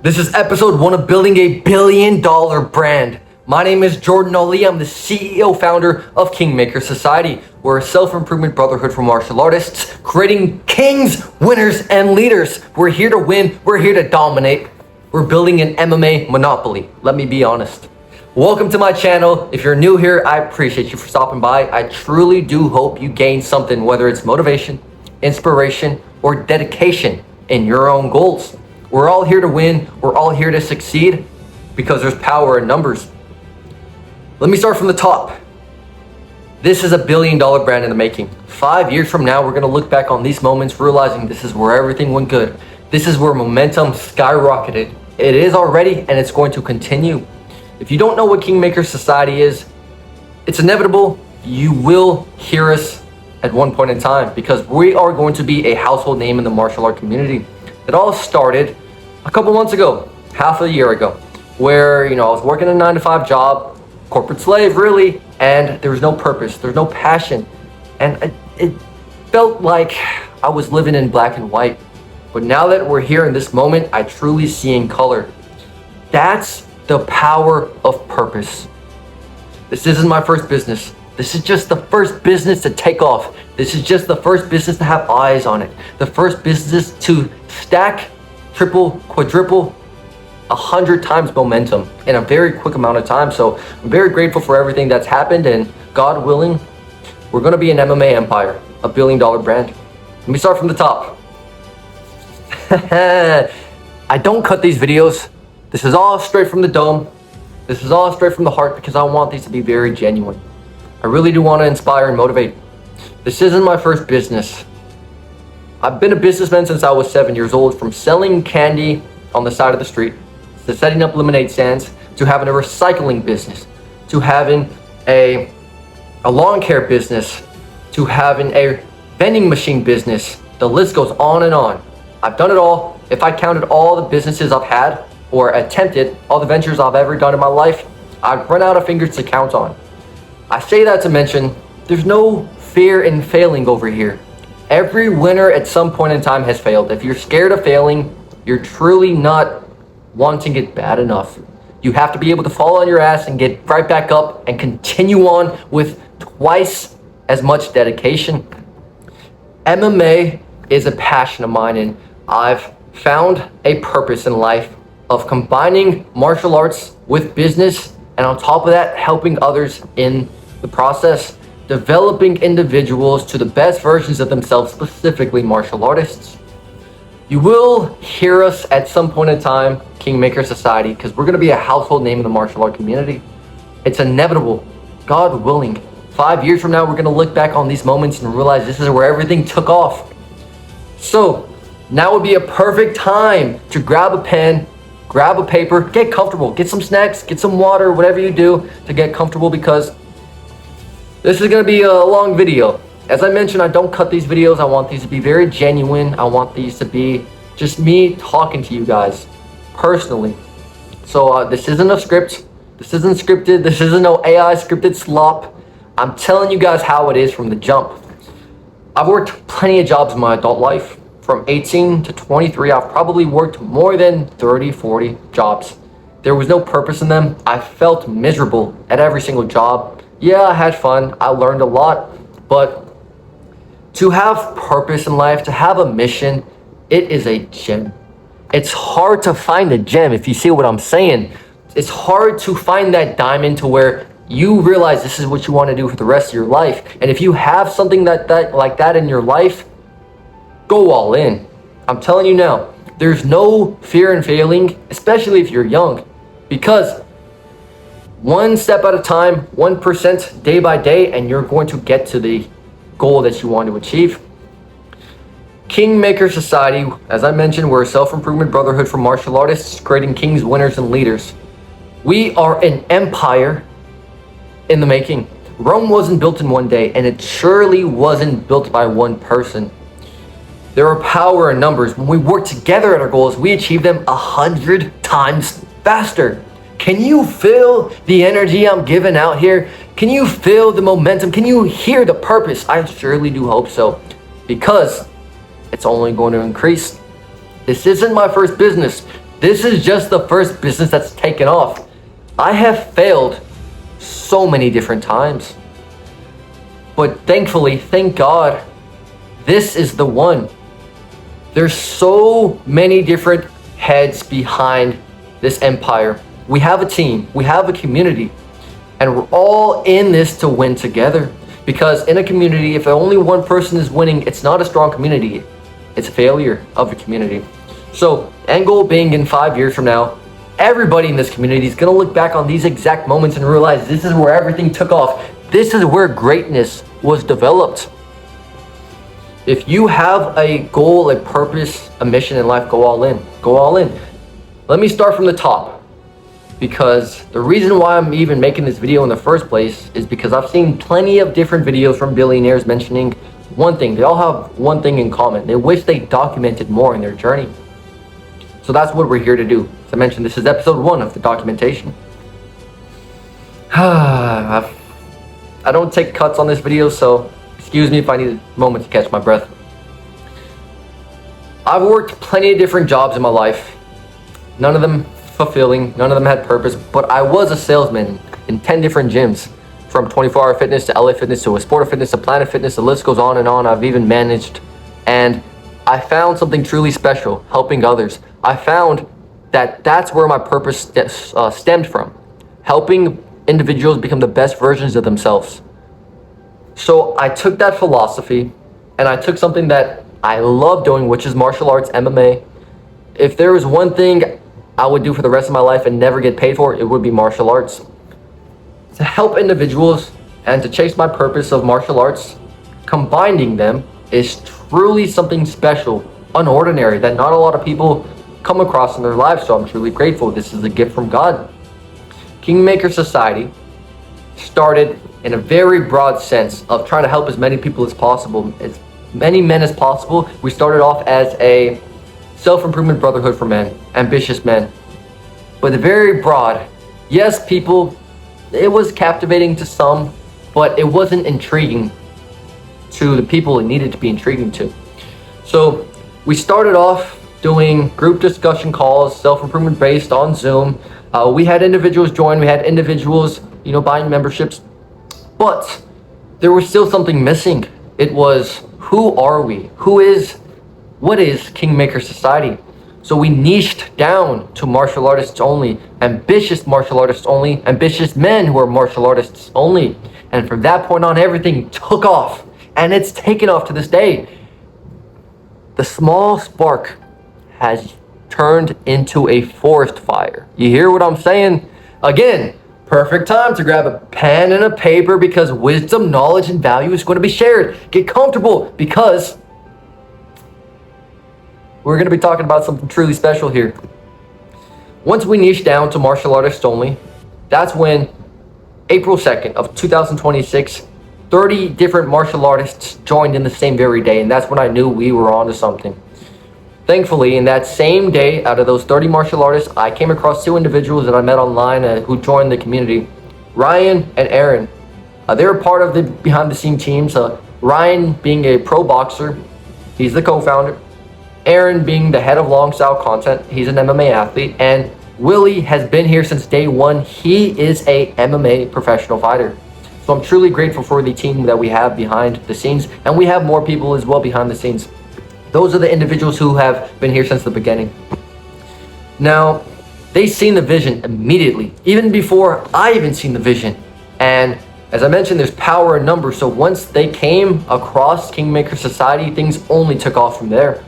This is episode 1 of building a billion-dollar brand. My name is Imjordanali. I'm the CEO founder of Kingmaker Society. We're a self-improvement brotherhood for martial artists, creating kings, winners, and leaders. We're here to win. We're here to dominate. We're building an MMA monopoly. Let me be honest. Welcome to my channel. If you're new here, I appreciate you for stopping by. I truly do hope you gain something, whether it's motivation, inspiration, or dedication in your own goals. We're all here to win. We're all here to succeed because there's power in numbers. Let me start from the top. This is a billion-dollar brand in the making. 5 years from now, we're going to look back on these moments, realizing this is where everything went good. This is where momentum skyrocketed. It is already, and it's going to continue. If you don't know what Kingmaker Society is, it's inevitable you will hear us at one point in time because we are going to be a household name in the martial art community. It all started a couple months ago, half a year ago, where I was working a 9-to-5 job, corporate slave really, and there was no purpose, there's no passion, and it felt like I was living in black and white. But now that we're here in this moment, I truly see in color. That's the power of purpose. This isn't my first business. This is just the first business to take off. This is just the first business to have eyes on it. The first business to stack, triple, quadruple, 100 times momentum in a very quick amount of time. So I'm very grateful for everything that's happened, and God willing, we're gonna be an MMA empire, a billion-dollar brand. Let me start from the top. I don't cut these videos. This is all straight from the dome. This is all straight from the heart because I want these to be very genuine. I really do want to inspire and motivate. This isn't my first business. I've been a businessman since I was 7 years old, from selling candy on the side of the street, to setting up lemonade stands, to having a recycling business, to having a lawn care business, to having a vending machine business. The list goes on and on. I've done it all. If I counted all the businesses I've had or attempted, all the ventures I've ever done in my life, I'd run out of fingers to count on. I say that to mention there's no fear in failing over here. Every winner at some point in time has failed. If you're scared of failing, you're truly not wanting it bad enough. You have to be able to fall on your ass and get right back up and continue on with twice as much dedication. MMA is a passion of mine, and I've found a purpose in life of combining martial arts with business, and on top of that, helping others in the process, developing individuals to the best versions of themselves, specifically martial artists. You will hear us at some point in time, Kingmaker Society, because we're going to be a household name in the martial art community. It's inevitable, God willing. 5 years from now, we're going to look back on these moments and realize this is where everything took off. So now would be a perfect time to grab a pen, grab a paper, get comfortable, get some snacks, get some water, whatever you do to get comfortable, because this is going to be a long video. As I mentioned, I don't cut these videos. I want these to be very genuine. I want these to be just me talking to you guys personally. So this isn't a script. This isn't scripted. This isn't no AI scripted slop. I'm telling you guys how it is from the jump. I've worked plenty of jobs in my adult life. From 18 to 23, I've probably worked more than 30, 40 jobs. There was no purpose in them. I felt miserable at every single job. Yeah, I had fun. I learned a lot. But to have purpose in life, to have a mission, it is a gem. It's hard to find a gem, if you see what I'm saying. It's hard to find that diamond to where you realize this is what you want to do for the rest of your life. And if you have something like that in your life, go all in. I'm telling you now, there's no fear in failing, especially if you're young, because one step at a time, 1% day by day, and you're going to get to the goal that you want to achieve. Kingmaker Society, as I mentioned, we're a self-improvement brotherhood for martial artists, creating kings, winners, and leaders. We are an empire in the making. Rome wasn't built in one day, and it surely wasn't built by one person. There are power in numbers. When we work together at our goals, we achieve them 100 times faster. Can you feel the energy I'm giving out here? Can you feel the momentum? Can you hear the purpose? I surely do hope so, because it's only going to increase. This isn't my first business. This is just the first business that's taken off. I have failed so many different times. But thankfully, thank God, this is the one. There's so many different heads behind this empire. We have a team, we have a community, and we're all in this to win together. Because in a community, if only one person is winning, it's not a strong community. It's a failure of a community. So, end goal being in 5 years from now, everybody in this community is going to look back on these exact moments and realize this is where everything took off. This is where greatness was developed. If you have a goal, a purpose, a mission in life, go all in. Go all in. Let me start from the top. Because the reason why I'm even making this video in the first place is because I've seen plenty of different videos from billionaires mentioning one thing. They all have one thing in common. They wish they documented more in their journey. So that's what we're here to do. As I mentioned, this is episode 1 of the documentation. I don't take cuts on this video, so excuse me if I need a moment to catch my breath. I've worked plenty of different jobs in my life. None of them fulfilling, none of them had purpose, but I was a salesman in 10 different gyms, from 24-hour fitness to LA Fitness to Sport of Fitness to Planet Fitness. The list goes on and on. I've even managed, and I found something truly special, helping others. I found that that's where my purpose stemmed from, helping individuals become the best versions of themselves. So I took that philosophy and I took something that I love doing, which is martial arts, MMA. If there was one thing I would do for the rest of my life and never get paid for, it would be martial arts. To help individuals and to chase my purpose of martial arts, combining them is truly something special, unordinary, that not a lot of people come across in their lives, so I'm truly grateful. This is a gift from God. Kingmaker Society started in a very broad sense of trying to help as many people as possible, as many men as possible. We started off as a self-improvement brotherhood for men, ambitious men. But very broad. Yes, people, it was captivating to some, but it wasn't intriguing to the people it needed to be intriguing to. So we started off doing group discussion calls, self-improvement based on Zoom. We had individuals join, we had individuals, buying memberships, but there was still something missing. It was, who are we? What is Kingmaker Society? So we niched down to martial artists only, ambitious martial artists only, ambitious men who are martial artists only. And from that point on, everything took off, and it's taken off to this day. The small spark has turned into a forest fire. You hear what I'm saying? Again, perfect time to grab a pen and a paper, because wisdom, knowledge, and value is going to be shared. Get comfortable, because we're going to be talking about something truly special here. Once we niche down to martial artists only, that's when April 2nd of 2026, 30 different martial artists joined in the same very day, and that's when I knew we were onto something. Thankfully, in that same day, out of those 30 martial artists, I came across 2 individuals that I met online who joined the community, Ryan and Aaron. They were part of the behind-the-scenes teams. Ryan being a pro boxer, he's the co-founder. Aaron being the head of Long Style Content, he's an MMA athlete, and Willie has been here since day 1. He is a MMA professional fighter. So I'm truly grateful for the team that we have behind the scenes, and we have more people as well behind the scenes. Those are the individuals who have been here since the beginning. Now, they seen the vision immediately, even before I even seen the vision. And as I mentioned, there's power in numbers, so once they came across Kingmaker Society, things only took off from there.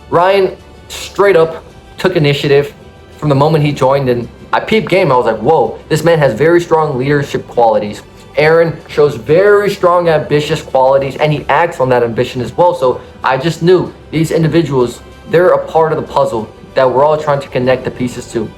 Ryan straight up took initiative from the moment he joined, and I peeped game. I was like, whoa, this man has very strong leadership qualities. Aaron shows very strong, ambitious qualities, and he acts on that ambition as well. So I just knew these individuals, they're a part of the puzzle that we're all trying to connect the pieces to.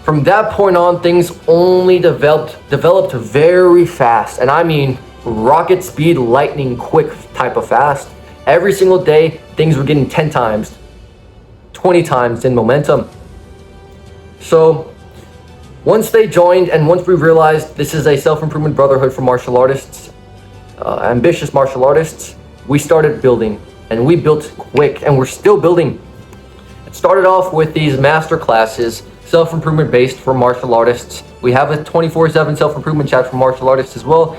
From that point on, things only developed very fast. And I mean rocket speed, lightning quick type of fast. Every single day, things were getting 10 times, 20 times in momentum. So once they joined, and once we realized this is a self-improvement brotherhood for martial artists, ambitious martial artists, we started building, and we built quick, and we're still building. started off with these master classes, self-improvement based for martial artists. We have a 24/7 self-improvement chat for martial artists as well,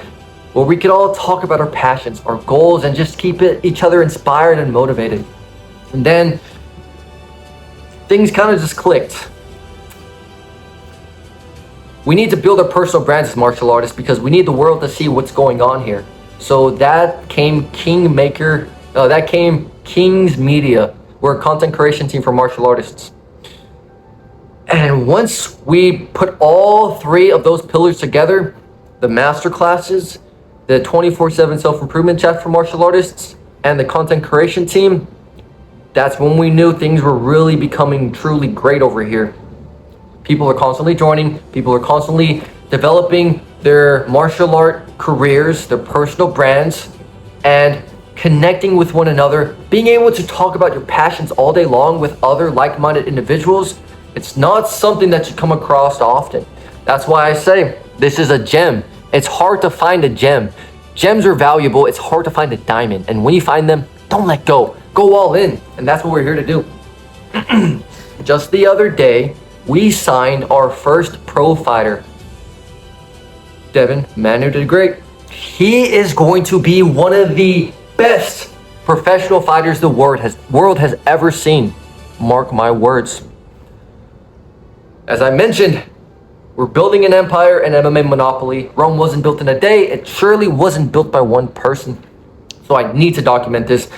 where we could all talk about our passions, our goals, and just keep each other inspired and motivated. And then things kind of just clicked. We need to build our personal brands as martial artists because we need the world to see what's going on here. So that came Kingmaker, that came King's Media. We're a content creation team for martial artists. And once we put all three of those pillars together, the master classes, the 24/7 self-improvement chat for martial artists, and the content creation team, that's when we knew things were really becoming truly great over here. People are constantly joining, people are constantly developing their martial art careers, their personal brands, and connecting with one another, being able to talk about your passions all day long with other like-minded individuals. It's not something that you come across often. That's why I say this is a gem. It's hard to find a gem. Gems are valuable. It's hard to find a diamond. And when you find them, don't let go. Go all in. And that's what we're here to do. Just the other day, we signed our first pro fighter. Devin, Manu did great. He is going to be one of the best professional fighters the world has ever seen. Mark my words. As I mentioned, we're building an empire, an MMA monopoly. Rome wasn't built in a day. It surely wasn't built by one person. So I need to document this.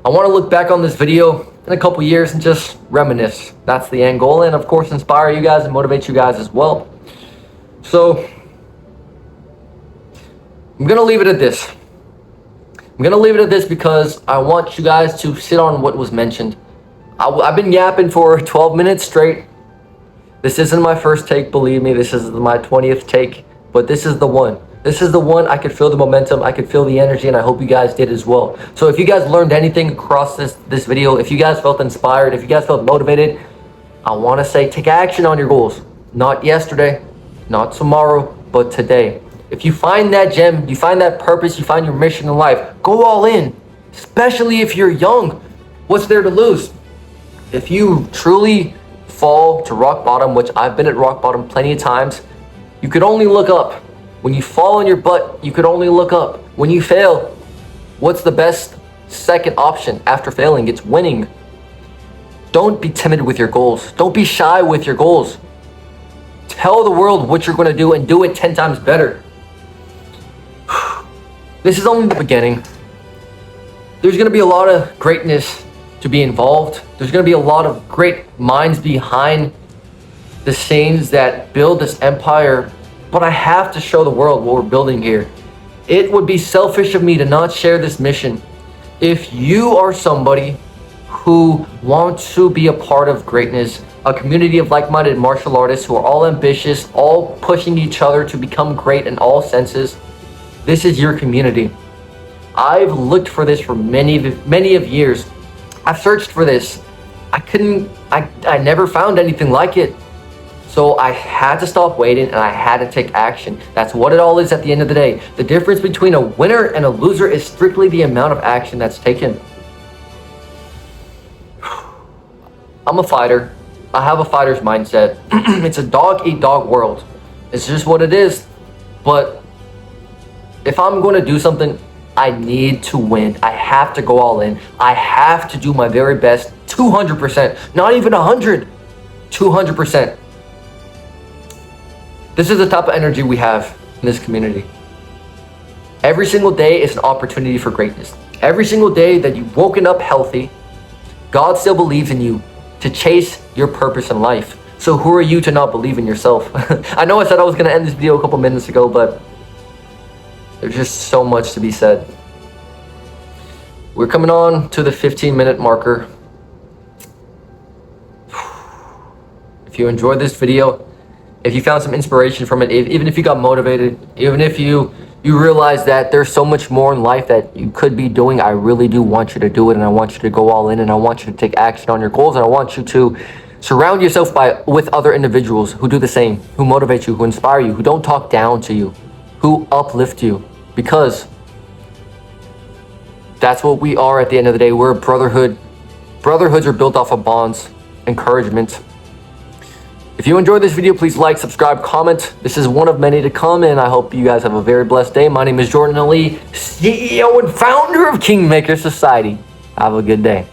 I want to look back on this video in a couple years and just reminisce. That's the end goal, and of course inspire you guys and motivate you guys as well. So I'm gonna leave it at this. I'm gonna leave it at this because I want you guys to sit on what was mentioned. I've been yapping for 12 minutes straight. This isn't my first take, believe me. This is my 20th take, but this is the one. This is the one. I could feel the momentum, I could feel the energy, and I hope you guys did as well. So if you guys learned anything across this video, if you guys felt inspired, if you guys felt motivated, I want to say take action on your goals. Not yesterday, not tomorrow, but today. If you find that gem, you find that purpose, you find your mission in life, go all in. Especially if you're young. What's there to lose? If you truly fall to rock bottom, which I've been at rock bottom plenty of times, you could only look up. When you fall on your butt, you could only look up. When you fail, what's the best second option after failing? It's winning. Don't be timid with your goals. Don't be shy with your goals. Tell the world what you're going to do and do it 10 times better. This is only the beginning. There's going to be a lot of greatness to be involved. There's going to be a lot of great minds behind the scenes that build this empire. But I have to show the world what we're building here. It would be selfish of me to not share this mission. If you are somebody who wants to be a part of greatness, a community of like-minded martial artists who are all ambitious, all pushing each other to become great in all senses, this is your community. I've looked for this for many of years. I've searched for this. I never found anything like it. So I had to stop waiting and I had to take action. That's what it all is at the end of the day. The difference between a winner and a loser is strictly the amount of action that's taken. I'm a fighter. I have a fighter's mindset. It's a dog-eat-dog world. It's just what it is. But if I'm going to do something, I need to win. I have to go all in. I have to do my very best, 200%. Not even 100, 200%. This is the type of energy we have in this community. Every single day is an opportunity for greatness. Every single day that you've woken up healthy, God still believes in you to chase your purpose in life. So who are you to not believe in yourself? I know I said I was going to end this video a couple minutes ago, but there's just so much to be said. We're coming on to the 15-minute marker. If you enjoyed this video, if you found some inspiration from it, even if you got motivated, even if you realize that there's so much more in life that you could be doing, I really do want you to do it, and I want you to go all in, and I want you to take action on your goals, and I want you to surround yourself with other individuals who do the same, who motivate you, who inspire you, who don't talk down to you, who uplift you, because that's what we are at the end of the day. We're a brotherhood. Brotherhoods are built off of bonds. encouragement. If you enjoyed this video, please like, subscribe, comment. This is one of many to come, and I hope you guys have a very blessed day. My name is Imjordanali, CEO and founder of Kingmaker Society. Have a good day.